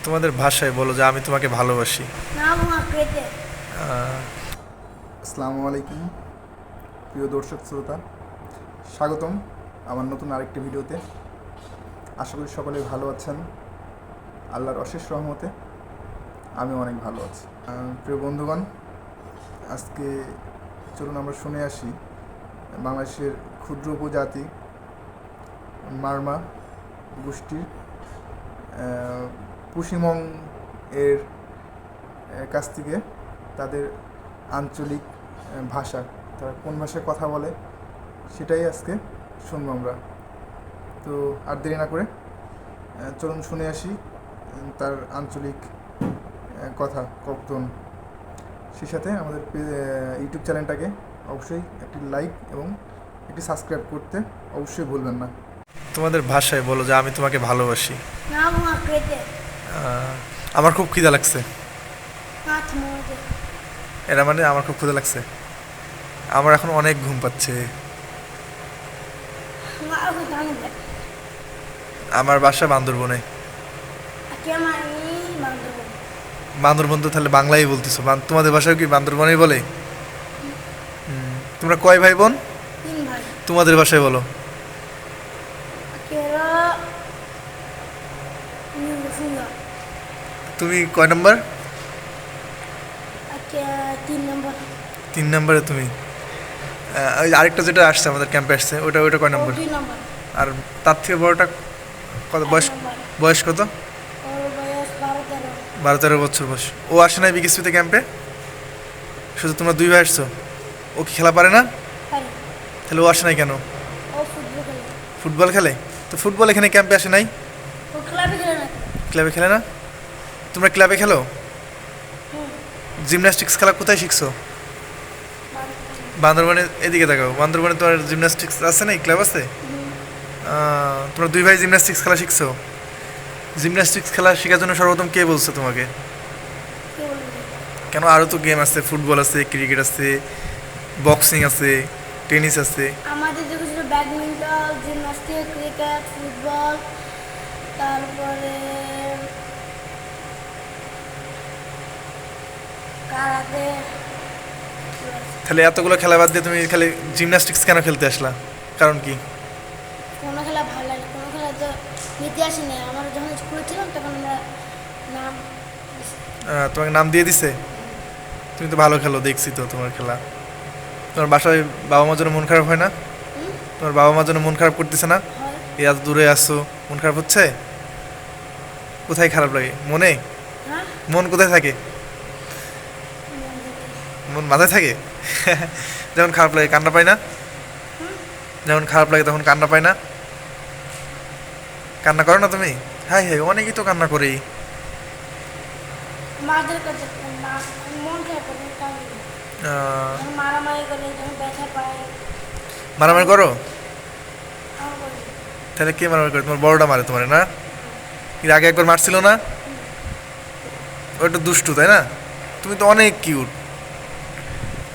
তোমাদের ভাষায় বলো যে আমি তোমাকে ভালোবাসি। আসসালামু আলাইকুম প্রিয় দর্শক শ্রোতা, স্বাগতম আমার নতুন আরেকটি ভিডিওতে। আশা করি সকলে ভালো আছেন, আল্লাহর অশেষ রহমতে আমি অনেক ভালো আছি। প্রিয় বন্ধুগণ, আজকে চলুন আমরা শুনে আসি বাংলাদেশের ক্ষুদ্র উপজাতি মারমা গোষ্ঠীর পুশিমং এর কাছ থেকে তাদের আঞ্চলিক ভাষা, তারা কোন ভাষায় কথা বলে সেটাই আজকে শুনবো আমরা। তো আর দেরি না করে চলুন শুনে আসি তার আঞ্চলিক কথা কপ্তন। সেই সাথে আমাদের ইউটিউব চ্যানেলটাকে অবশ্যই একটি লাইক এবং একটি সাবস্ক্রাইব করতে অবশ্যই ভুলবেন না। তোমাদের ভাষায় বলো যে আমি তোমাকে ভালোবাসি। আমার খুব খিদা লাগছে। এরা মানে আমার খুব ক্ষুধা লাগছে, আমার এখন অনেক ঘুম পাচ্ছে। আমার বাসা বান্দরবনে। বান্দরবন তো তাহলে বাংলাই বলতেছো, তোমাদের ভাষায় কি বান্দরবনেই বলে? তোমরা কয় ভাই বোন? তোমাদের ভাষায় বলো। তুমি কয় নাম্বার? 3 নম্বরে তুমি। ওই আরেকটা যেটা আসছে আমাদের ক্যাম্পে আসছে ওটা কয় নম্বর? আর তার থেকে বড়টা কত বয়স? বয়স কত? 12-13 বছর বয়স। ও আসে নাই বিকেএসপিতে ক্যাম্পে? শুধু তোমরা 2 ভাই আসছো? ও কি খেলা পারে না? তাহলে ও আসে নাই কেন? ফুটবল খেলে? তো ফুটবল এখানে ক্যাম্পে আসে নাই? ক্লাবে খেলে না? তোমরা ক্লাবে খেলো? জিমন্যাস্টিক্স খেলা কোথায় শিখছো? বান্দরবনে। এদিকে দেখাও, বান্দরবনে তোমার জিমন্যাস্টিক্স আছে না? ক্লাব আছে? তোমরা 2 ভাই জিমন্যাস্টিক্স খেলা শিখছো? জিমন্যাস্টিক্স খেলা শেখার জন্য সর্বপ্রথম কে বলছো তোমাকে? কেন, আরও তো গেম আছে, ফুটবল আছে, ক্রিকেট আছে, বক্সিং আছে, টেনিস আছে। আমাদের যেগুলো ছিল ব্যাডমিন্টন, জিমন্যাস্টিক, ক্রিকেট, ফুটবল, তারপরে কারাতে। তাহলে এতগুলো খেলা বাদ দিয়ে তুমি খালি জিমন্যাস্টিক্স কেন খেলতে আসলা? কারণ কি? কোনো খেলা ভালো লাগে, কোনো খেলা তো নিতে আসেনি। আমরা যখন স্কুলে ছিলাম তখন আমরা নাম তোমাকে নাম দিয়ে দিছে? তুমি তো ভালো খেলো, দেখছি তো তোমার খেলা। তোমার বাসায় বাবা মার জন্য মন খারাপ হয় না? তোমার বাবা মার জন্য মন খারাপ করতেছে না? এই এত দূরে আসছো, মন খারাপ হচ্ছে? কোথায় খারাপ লাগে? মনে? মন কোথায় থাকে? মন মাথায় থাকে? যখন খারাপ লাগে কান্না পায় না? যখন খারাপ লাগে তখন কান্না পায় না? কান্না করো না তুমি? হ্যাঁ হ্যাঁ, অনেকেই তো কান্না করে। মাদের কাছে মন খারাপ করে, মারামারি করে, যখন ব্যথা পায়। মারামারি করো? তাহলে কে মারামারি করে? তোমার বড়টা মারে তোমার না? এর আগে একবার মারছিল না? ওটা দুষ্টু তাই না? তুমি তো অনেক কিউট,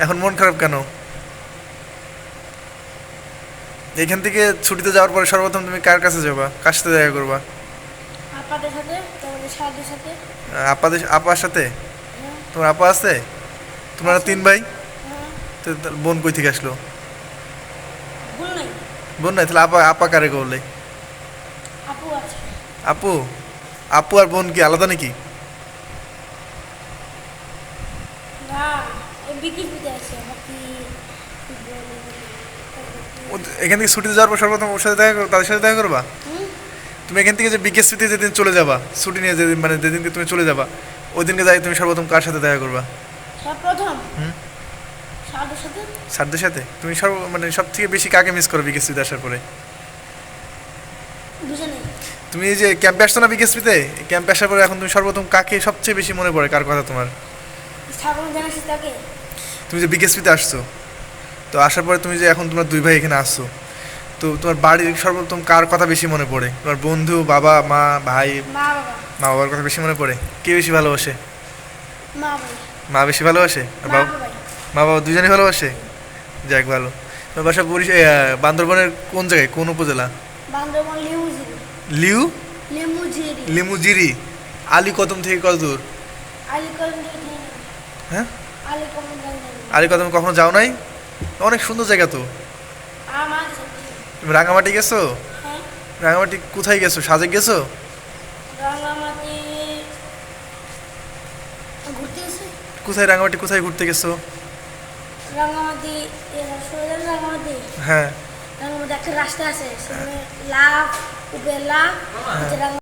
এখন মন খারাপ কেন? এখান থেকে ছুটিতে যাওয়ার পরে সর্বপ্রথম তুমি কার কাছে যাবা? কার সাথে দেখা করবা? আপাদের সাথে, তারপরে সাদের সাথে। আপার সাথে? তোমার আপা আছে? তোমরা 3 ভাই? তো বোন কই থেকে আসলো? বোন নাই? তাহলে আপা কারে করলে? আপু আছে। আপু? আপু আর বোন কি আলাদা নাকি? না, বিকেএসপিতে আছে। এখান থেকে ছুটিতে যাওয়ার পর সর্বপ্রথম ওর সাথে দেখা করো, তাদের সাথে দেখা করবা? তুমি এখান থেকে যে বিকেএসপিতে যেদিন চলে যাবা, ছুটি নিয়ে যেদিন, মানে যেদিনকে তুমি চলে যাবা, ওই দিনকে যাই তুমি সর্বপ্রথম কার সাথে দেখা করবা? সর্বপ্রথম সাদের সাথে। স্যারদের সাথে? তুমি মানে সব থেকে বেশি কাকে মিস করো বিকেএসপিতে আসার পরে? তুমি এই যে ক্যাম্পে আসছো না বিকেএসপিতে, ক্যাম্পে আসার পরে এখন তুমি সর্বপ্রথম কাকে সবচেয়ে বেশি মনে পড়ে? কার কথা তোমার? তুমি যে বিকেএসপিতে আসছো, তো আসার পরে তুমি যে এখন তোমার 2 ভাই এখানে আসছো, তো তোমার বাড়ির সর্বপ্রথম কার কথা বেশি মনে পড়ে? তোমার বন্ধু, বাবা, মা, ভাই? মা বাবার কথা বেশি মনে পড়ে। কে বেশি ভালোবাসে? মা বেশি ভালোবাসে? মা বাবা দুজনেই ভালোবাসে? যাক ভালো। তোমার বাসা বান্দরবনের কোন জায়গায়, কোন উপজেলা? লিমুজিরি। আলী কদম থেকে কত দূর? আলিকদম হ্যাঁ, আলিকদম আলী কদমে কখনো যাও নাই? অনেক সুন্দর জায়গা তো। আমার তুমি রাঙামাটি গেছো? হ্যাঁ রাঙামাটি কোথায় গেছো? সাজেক গেছো? রাঙামাটি ঘুরতে গেছি। কোথায় রাঙামাটি কোথায় ঘুরতে গেছো? রাঙামাটি সোজা রাঙামাটি হ্যাঁ রাঙামাটি একটা রাস্তা আছে সেখানে লাভ উপরে লাভ